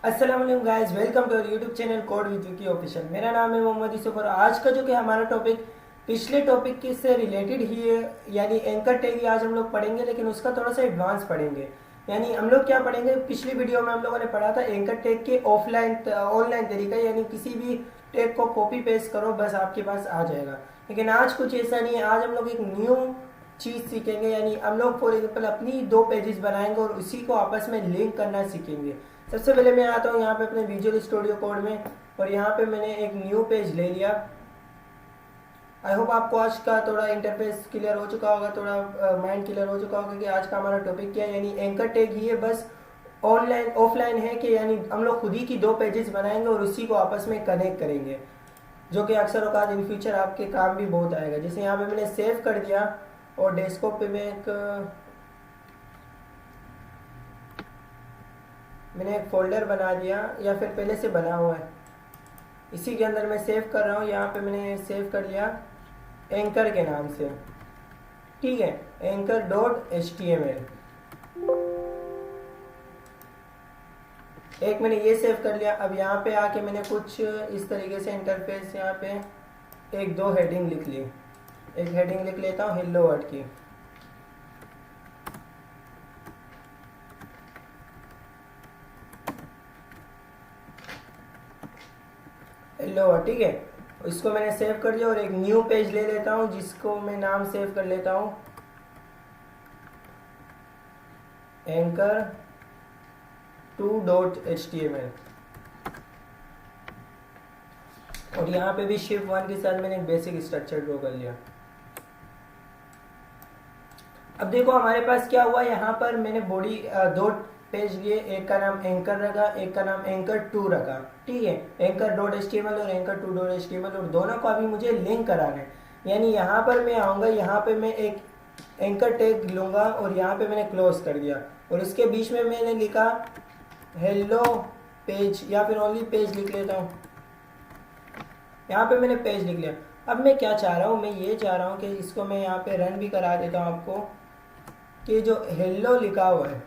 अस्सलाम वालेकुम guys, welcome to our YouTube channel code with Vicky official. मेरा नाम है मोहम्मद यूसुफ और आज का जो कि हमारा टॉपिक पिछले टॉपिक के से रिलेटेड ही है, यानी एंकर टैग ही आज हम लोग पढ़ेंगे, लेकिन उसका थोड़ा सा एडवांस पढ़ेंगे। यानी हम लोग क्या पढ़ेंगे, पिछली वीडियो में हम लोगों ने पढ़ा था एंकर टैग के ऑफलाइन ऑनलाइन तरीका, यानी किसी भी टैग को कॉपी पेस्ट करो बस आपके पास आ जाएगा। लेकिन आज कुछ ऐसा नहीं है, आज हम लोग एक न्यू चीज़ सीखेंगे। यानी हम लोग फॉर एग्जाम्पल अपनी 2 पेजेस बनाएंगे और उसी को आपस में लिंक करना सीखेंगे। सबसे पहले मैं आता हूँ यहाँ पे अपने विजुअल स्टूडियो कोड में और यहाँ पे मैंने एक न्यू पेज ले लिया। आई होप आपको आज का थोड़ा इंटरफेस क्लियर हो चुका होगा, थोड़ा माइंड क्लियर हो चुका होगा कि आज का हमारा टॉपिक क्या है। यानी एंकर टैग ही है, बस ऑनलाइन ऑफलाइन है कि यानी हम लोग खुद ही की 2 पेजेस बनाएंगे और उसी को आपस में कनेक्ट करेंगे, जो कि अक्सर औकात इन फ्यूचर आपके काम भी बहुत आएगा। जैसे यहाँ पे मैंने सेव कर दिया और डेस्कटॉप पे मैंने एक फोल्डर बना दिया, या फिर पहले से बना हुआ है, इसी के अंदर मैं सेव कर रहा हूँ। यहाँ पे मैंने सेव कर लिया एंकर के नाम से, ठीक है, anchor.html। एक मैंने ये सेव कर लिया। अब यहाँ पे आके मैंने कुछ इस तरीके से इंटरफेस यहाँ पे 1-2 हेडिंग लिख ली। एक हेडिंग लिख लेता हूँ हेलो वर्ड की, हेलो वर्ड, ठीक है। इसको मैंने सेव कर दिया और एक न्यू पेज ले लेता हूँ जिसको मैं नाम सेव कर लेता हूँ anchor2.html। और यहाँ पे भी shift 1 के साथ मैंने एक बेसिक स्ट्रक्चर ड्रॉ कर लिया। अब देखो हमारे पास क्या हुआ, यहाँ पर मैंने बॉडी 2 पेज लिए, एक का नाम एंकर रखा, एक का नाम anchor2 रखा, ठीक है, anchor.html और anchor2.html, और दोनों को अभी मुझे लिंक कराना है। यानी यहाँ पर मैं आऊँगा, यहाँ पे मैं एक एंकर टैग लूँगा और यहाँ पे मैंने क्लोज कर दिया और इसके बीच में मैंने लिखा हेलो पेज, या फिर ओनली पेज लिख लेता हूँ। यहाँ पे मैंने पेज लिख लिया। अब मैं क्या चाह रहा हूँ, मैं ये चाह रहा हूँ कि इसको मैं यहाँ पे रन भी करा देता हूँ आपको, कि जो हेलो लिखा हुआ है,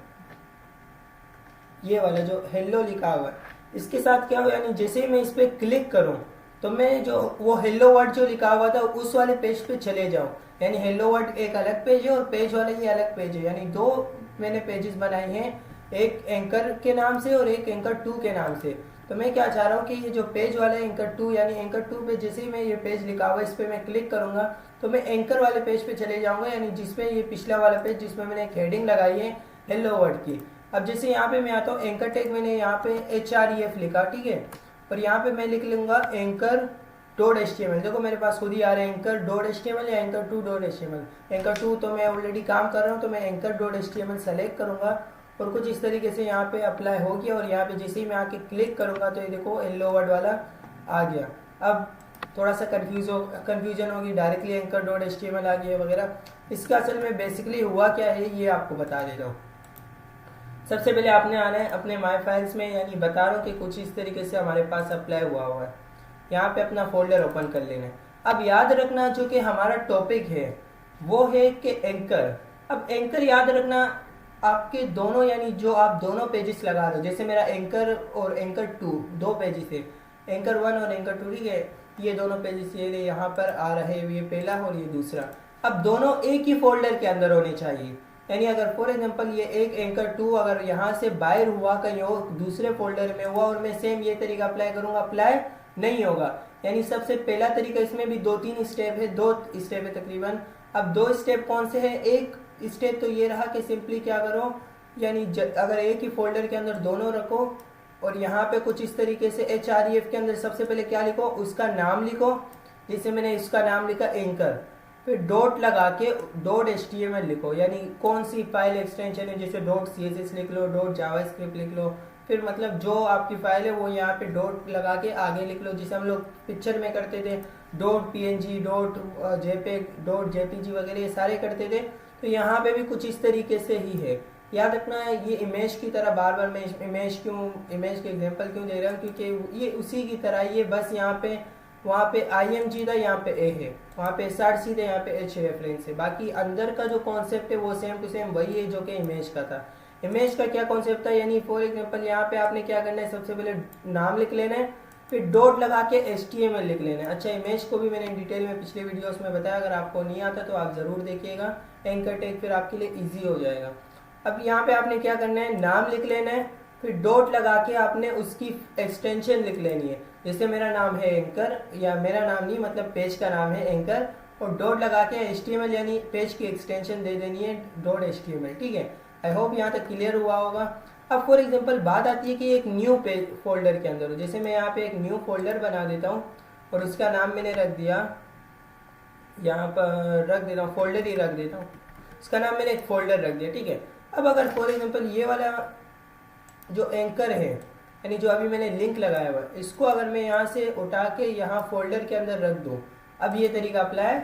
ये वाला जो हेलो लिखा हुआ है, इसके साथ क्या हो, यानी जैसे ही मैं इस पर क्लिक करूँ तो मैं जो वो हेलो वर्ड जो लिखा हुआ था उस वाले पेज पे चले जाऊँ। यानी हेलो वर्ड एक अलग पेज है और पेज वाला ये अलग पेज है। यानी 2 मैंने पेजेस बनाए हैं, एक एंकर के नाम से और एक anchor2 के नाम से। तो मैं क्या चाह रहा हूँ कि ये जो पेज वाला है anchor2, यानी anchor2 पे जैसे ही मैं ये पेज लिखा हुआ है इस पर मैं क्लिक करूँगा तो मैं एंकर वाले पेज पे चले जाऊँगा, यानी जिसमें ये पिछला वाला पेज जिसमें मैंने एक हेडिंग लगाई है हेलो वर्ड की। अब जैसे यहाँ पे मैं आता हूँ, एंकर टैग मैंने यहाँ पे href लिखा, ठीक है, और यहाँ पे मैं लिख लूँगा anchor.html। देखो मेरे पास खुद ही आ रहा है anchor.html या anchor2.html। anchor2 तो मैं ऑलरेडी काम कर रहा हूँ तो मैं anchor.html सेलेक्ट करूँगा और कुछ इस तरीके से यहाँ पे अप्लाई हो गया। और यहाँ पे जैसे ही मैं आके क्लिक करूँगा तो ये देखो येलो वर्ड वाला आ गया। अब थोड़ा सा कन्फ्यूजन होगी, डायरेक्टली anchor.html आ गया वगैरह। इसका असल में बेसिकली हुआ क्या है ये आपको बता देता हूँ। सबसे पहले आपने आना है अपने माई फाइल्स में, यानी बता रहा हूँ कि कुछ इस तरीके से हमारे पास अप्लाई हुआ है। यहाँ पे अपना फोल्डर ओपन कर लेना है। अब याद रखना जो कि हमारा टॉपिक है वो है कि एंकर। अब एंकर याद रखना आपके दोनों, यानी जो आप दोनों पेजेस लगा रहे हो, जैसे मेरा एंकर और anchor2 2 पेजेस है, anchor1 और anchor2, ठीक है, ये दोनों पेजेस ये यहाँ पर आ रहे हैं, ये पहला और ये दूसरा। अब दोनों एक ही फोल्डर के अंदर होने चाहिए। यानी अगर फॉर एग्जांपल ये एक anchor2 अगर यहाँ से बाहर हुआ कहीं और दूसरे फोल्डर में हुआ और मैं सेम ये तरीका अप्लाई करूँगा, अप्लाई नहीं होगा। यानी सबसे पहला तरीका, इसमें भी 2-3 स्टेप है, 2 स्टेप है तकरीबन। अब 2 स्टेप कौन से है, एक स्टेप तो ये रहा कि सिंपली क्या करो, यानी अगर एक ही फोल्डर के अंदर दोनों रखो और यहाँ पे कुछ इस तरीके से href के अंदर सबसे पहले क्या लिखो, उसका नाम लिखो। जैसे मैंने इसका नाम लिखा एंकर, फिर डॉट लगा के .html लिखो, यानी कौन सी फाइल एक्सटेंशन है, जैसे .css लिख लो, .javascript लिख लो, फिर मतलब जो आपकी फाइल है वो यहाँ पे डॉट लगा के आगे लिख लो, जिसे हम लोग पिक्चर में करते थे .png, .jpeg, .jpg वगैरह ये सारे करते थे। तो यहाँ पे भी कुछ इस तरीके से ही है। याद रखना ये इमेज की तरह, बार बार मैं इमेज के एग्जांपल क्यों दे रहा हूँ, क्योंकि ये उसी की तरह ये बस यहाँ पे वहाँ पे img था, यहाँ पे a है, वहाँ पे src था, यहाँ पे h रेफरेंस है। बाकी अंदर का जो कॉन्सेप्ट है वो सेम टू सेम वही है जो कि इमेज का था। इमेज का क्या कॉन्सेप्ट था, यानी फॉर एग्जांपल यहाँ पे आपने क्या करना है, सबसे पहले नाम लिख लेना है, फिर डॉट लगा के HTML लिख लेना है। अच्छा, इमेज को भी मैंने डिटेल में पिछले वीडियोस में बताया, अगर आपको नहीं आता तो आप ज़रूर देखिएगा एंकर टैग, फिर आपके लिए ईजी हो जाएगा। अब यहाँ पे आपने क्या करना है, नाम लिख लेना है, फिर डॉट लगा के आपने उसकी एक्सटेंशन लिख लेनी है। जैसे मेरा नाम है एंकर, या मेरा नाम नहीं मतलब पेज का नाम है एंकर, और डॉट लगा के HTML यानी पेज की एक्सटेंशन दे देनी है .html। ठीक है, आई होप यहाँ तक क्लियर हुआ होगा। अब फॉर एग्जांपल बात आती है कि एक न्यू पेज फोल्डर के अंदर हो, जैसे मैं यहाँ पे एक न्यू फोल्डर बना देता हूँ और उसका नाम मैंने रख दिया, यहाँ पर रख देता हूँ, फोल्डर ही रख देता हूँ, उसका नाम मैंने एक फोल्डर रख दिया। ठीक है, अब अगर फॉर एग्जांपल ये वाला जो एंकर है, यानी जो अभी मैंने लिंक लगाया हुआ है, इसको अगर मैं यहाँ से उठा के यहाँ फोल्डर के अंदर रख दूँ, अब ये तरीका अप्लाई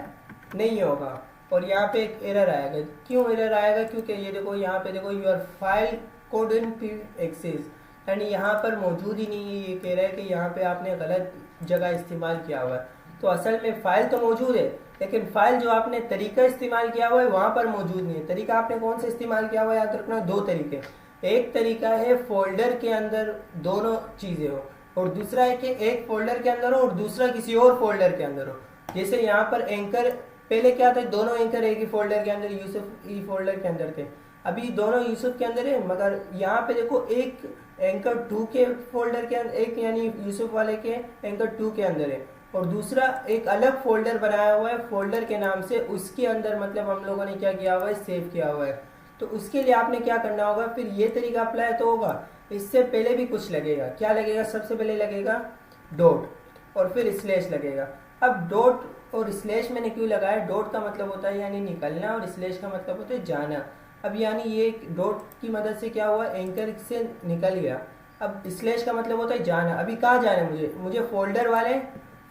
नहीं होगा और यहाँ पे एक एरर आएगा। क्यों एरर आएगा, क्योंकि ये देखो यहाँ पे देखो your file couldn't be accessed, यानी यहाँ पर मौजूद ही नहीं है। ये कह रहा है कि यहाँ पे आपने गलत जगह इस्तेमाल किया हुआ है। तो असल में फाइल तो मौजूद है, लेकिन फाइल जो आपने तरीका इस्तेमाल किया हुआ है वहाँ पर मौजूद नहीं है। तरीका आपने कौन सा इस्तेमाल किया हुआ है, याद रखना, दो तरीके। एक तरीका है फोल्डर के अंदर दोनों चीज़ें हो, और दूसरा है कि एक फोल्डर के अंदर हो और दूसरा किसी और फोल्डर के अंदर हो। जैसे यहाँ पर एंकर, पहले क्या था, दोनों एंकर एक ही फोल्डर के अंदर, यूसुफ ई फोल्डर के अंदर थे, अभी दोनों यूसुफ के अंदर है, मगर यहाँ पे देखो एक एंकर 2 के फोल्डर के अंदर, एक यानी यूसुफ वाले के एंकर 2 के अंदर है, और दूसरा एक अलग फोल्डर बनाया हुआ है फोल्डर के नाम से, उसके अंदर मतलब हम लोगों ने क्या किया हुआ है, सेव किया हुआ है। तो उसके लिए आपने क्या करना होगा, फिर ये तरीका अप्लाई तो होगा, इससे पहले भी कुछ लगेगा। क्या लगेगा, सबसे पहले लगेगा डॉट और फिर स्लैश लगेगा। अब डॉट और स्लैश मैंने क्यों लगाया, डॉट का मतलब होता है यानी निकलना और स्लैश का मतलब होता है जाना। अब यानी ये डॉट की मदद से क्या हुआ, एंकर से निकल गया। अब स्लैश का मतलब होता है जाना। अभी कहाँ जाना है मुझे फोल्डर वाले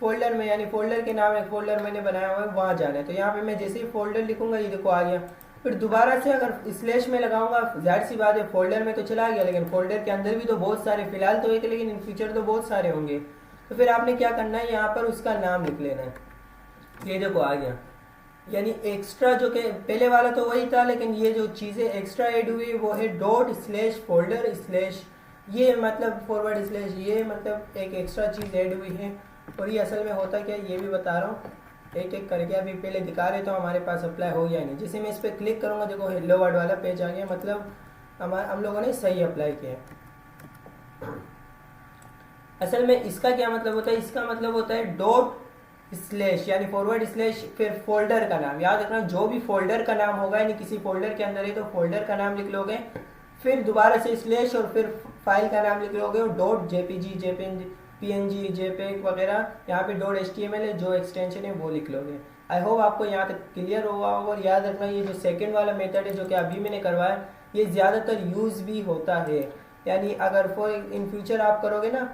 फोल्डर में, यानी फोल्डर के नाम एक फोल्डर मैंने बनाया हुआ है वहाँ जाना है। तो यहाँ पे मैं जैसे ही फोल्डर लिखूंगा ये देखो आ गया। फिर दोबारा से अगर स्लैश में लगाऊंगा, जाहिर सी बात है फोल्डर में तो चला गया, लेकिन फोल्डर के अंदर भी तो बहुत सारे, फिलहाल तो एक लेकिन इन फ्यूचर तो बहुत सारे होंगे। तो फिर आपने क्या करना है, यहाँ पर उसका नाम लिख लेना है। ये देखो आ गया, यानी एक्स्ट्रा जो कि पहले वाला तो वही था, लेकिन ये जो चीज़ें एक्स्ट्रा ऐड हुई वो है डॉट स्लैश फोल्डर स्लैश, ये मतलब फॉरवर्ड स्लैश, ये मतलब एक एक्स्ट्रा चीज़ ऐड हुई है। और ये असल में होता क्या है ये भी बता रहा हूँ, एक एक करके अभी पहले दिखा रहे तो हमारे पास अप्लाई हो गया नहीं। जैसे मैं इस पर क्लिक करूँगा देखो हेलो वर्ड वाला पेज आ गया, मतलब हम लोगों ने सही अप्लाई किया। असल में इसका क्या मतलब होता है, इसका मतलब होता है डॉट स्लैश यानी फॉरवर्ड स्लैश, फिर फोल्डर का नाम। याद रखना जो भी फोल्डर का नाम होगा, यानी किसी फोल्डर के अंदर है तो फोल्डर का नाम लिख लोगे, फिर दोबारा से स्लैश और फिर फाइल का नाम लिख लोगे, और डॉट जेपीजी PNG JPEG वगैरह, यहाँ पे डॉट HTML है जो एक्सटेंशन है वो लिख लोगे। आई होप आपको यहाँ तक क्लियर हुआ होगा। और याद रखना ये जो सेकेंड वाला मेथड है जो कि अभी मैंने करवाया, ये ज़्यादातर यूज़ भी होता है, यानी अगर फॉर इन फ्यूचर आप करोगे ना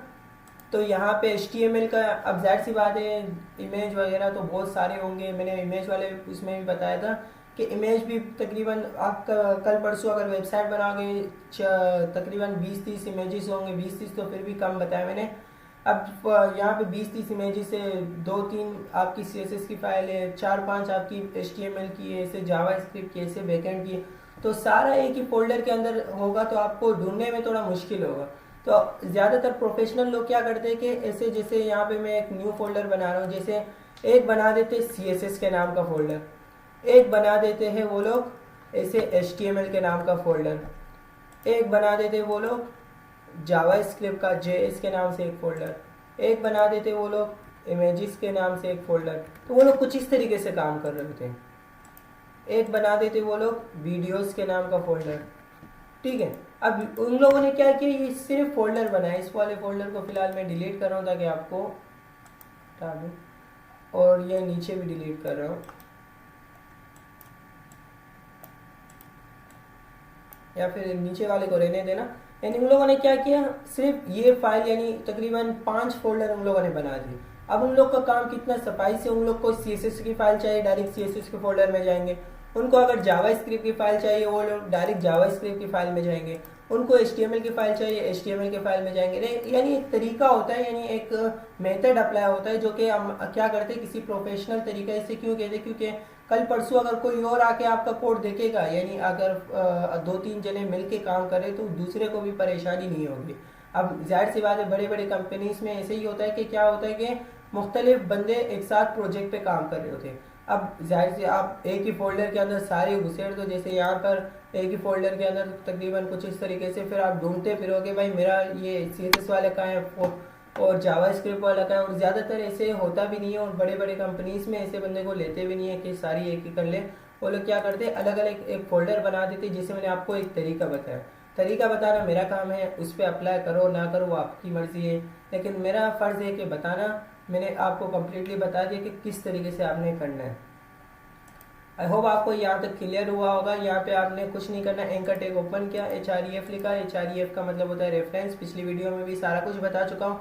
तो यहाँ पे HTML का, अब जाहिर सी बात है इमेज वगैरह तो बहुत सारे होंगे, मैंने इमेज वाले उसमें भी बताया था कि इमेज भी तकरीबन आप कल परसों अगर वेबसाइट बनाओगे तकरीबन 20-30 इमेजेस होंगे, 20-30 तो फिर भी कम बताया मैंने। अब यहाँ पे 20-30 इमेजेस से 2-3 आपकी CSS की फाइल है, 4-5 आपकी HTML की है, ऐसे जावास्क्रिप्ट की, ऐसे बैकएंड की, तो सारा एक ही फोल्डर के अंदर होगा तो आपको ढूंढने में थोड़ा मुश्किल होगा। तो ज़्यादातर प्रोफेशनल लोग क्या करते हैं कि ऐसे, जैसे यहाँ पे मैं एक न्यू फोल्डर बना रहा हूँ, जैसे एक बना देते CSS के नाम का फोल्डर, एक बना देते हैं वो लोग ऐसे HTML के नाम का फोल्डर, एक बना देते वो लोग जावास्क्रिप्ट का JS के नाम से एक फोल्डर, एक बना देते वो लोग इमेजेस के नाम से एक फोल्डर। तो वो लोग कुछ इस तरीके से काम कर रहे होते हैं। एक बना देते वो लोग वीडियोस के नाम का फोल्डर। ठीक है, अब उन लोगों ने क्या किया, ये सिर्फ फोल्डर बनाया। इस वाले फोल्डर को फिलहाल मैं डिलीट कर रहा हूँ ताकि आपको हटा दूँ, और ये नीचे भी डिलीट कर रहा हूँ, या फिर नीचे वाले को रहने देना। यानी उन लोगों ने क्या किया, सिर्फ ये फाइल यानी तकरीबन 5 फोल्डर उन लोगों ने बना दिए। अब उन लोग का काम कितना सफाई से, उन लोग को CSS की फाइल चाहिए डायरेक्ट CSS के फोल्डर में जाएंगे, उनको अगर जावास्क्रिप्ट की फाइल चाहिए वो लोग डायरेक्ट जावास्क्रिप्ट की फाइल में जाएंगे, उनको HTML की फ़ाइल चाहिए, HTML के फाइल में जाएंगे। यानी एक तरीका होता है, यानी एक मेथड अप्लाई होता है जो कि हम क्या करते हैं किसी प्रोफेशनल तरीके से। क्यों कहते हैं? क्योंकि कल परसों अगर कोई और आके आपका कोड देखेगा, यानी अगर 2-3 जने मिल के काम करें तो दूसरे को भी परेशानी नहीं होगी। अब जाहिर सी बात है, बड़े बड़े कंपनीज में ऐसे ही होता है कि क्या होता है कि मुख्तलिफ बंदे एक साथ प्रोजेक्ट पे काम कर रहे होते हैं। अब जाहिर से आप एक ही फोल्डर के अंदर सारे घुसेड़ दो, जैसे यहाँ पर एक ही फोल्डर के अंदर तकरीबन कुछ इस तरीके से, फिर आप ढूंढते फिरोगे भाई मेरा ये CSS वाला कहाँ है और जावास्क्रिप्ट वाला कहाँ है। और ज़्यादातर ऐसे होता भी नहीं है, और बड़े बड़े कंपनीज में ऐसे बंदे को लेते भी नहीं है कि सारी एक ही कर ले। वो लोग क्या करते हैं, अलग अलग एक फोल्डर बना देते, जिसे मैंने आपको एक तरीका बताया। तरीका बताना मेरा काम है, उस पर अप्लाई करो ना करो वो आपकी मर्ज़ी है, लेकिन मेरा फ़र्ज़ है कि बताना। मैंने आपको कम्प्लीटली बता दिया कि किस तरीके से आपने करना है। आई होप आपको यहाँ तक क्लियर हुआ होगा। यहाँ पे आपने कुछ नहीं करना, एंकर टैग ओपन किया, HREF लिखा। HREF का मतलब होता है रेफरेंस। पिछली वीडियो में भी सारा कुछ बता चुका हूँ।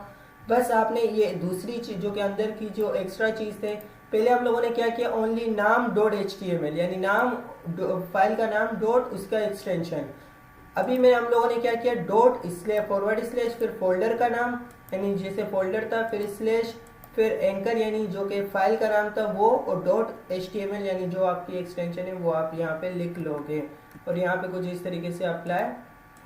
बस आपने ये दूसरी चीज़ जो कि अंदर की जो एक्स्ट्रा चीज़ थे, पहले हम लोगों ने क्या किया, ओनली नाम .html, यानी नाम फाइल का नाम डॉट उसका एक्सटेंशन। अभी में हम लोगों ने क्या किया, // फिर फोल्डर का नाम, यानी जैसे फोल्डर था, फिर स्लैश, फिर एंकर यानी जो कि फाइल का नाम था वो, और .html यानी जो आपकी एक्सटेंशन है वो आप यहाँ पे लिख लोगे। और यहाँ पे कुछ इस तरीके से अप्लाई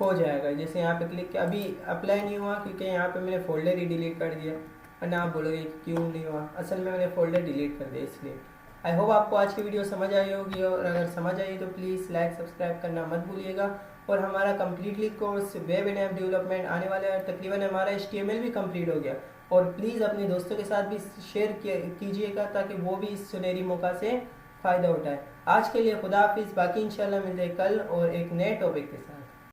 हो जाएगा। जैसे यहाँ पे क्लिक किया, अभी अप्लाई नहीं हुआ क्योंकि यहाँ पे मैंने फोल्डर ही डिलीट कर दिया। और आप बोलोगे क्यों नहीं हुआ, असल में मैंने फोल्डर डिलीट कर दिया इसलिए। आई होप आपको आज की वीडियो समझ आई होगी, और अगर समझ आई तो प्लीज़ लाइक सब्सक्राइब करना मत भूलिएगा। और हमारा completely course web and app development आने वाला है, तकरीबन हमारा HTML भी कंप्लीट हो गया। और प्लीज़ अपने दोस्तों के साथ भी शेयर कीजिएगा ताकि वो भी इस सुनहरी मौका से फ़ायदा उठाए। आज के लिए खुदा हाफिज़, बाकी इंशाल्लाह मिलते हैं कल और एक नए टॉपिक के साथ।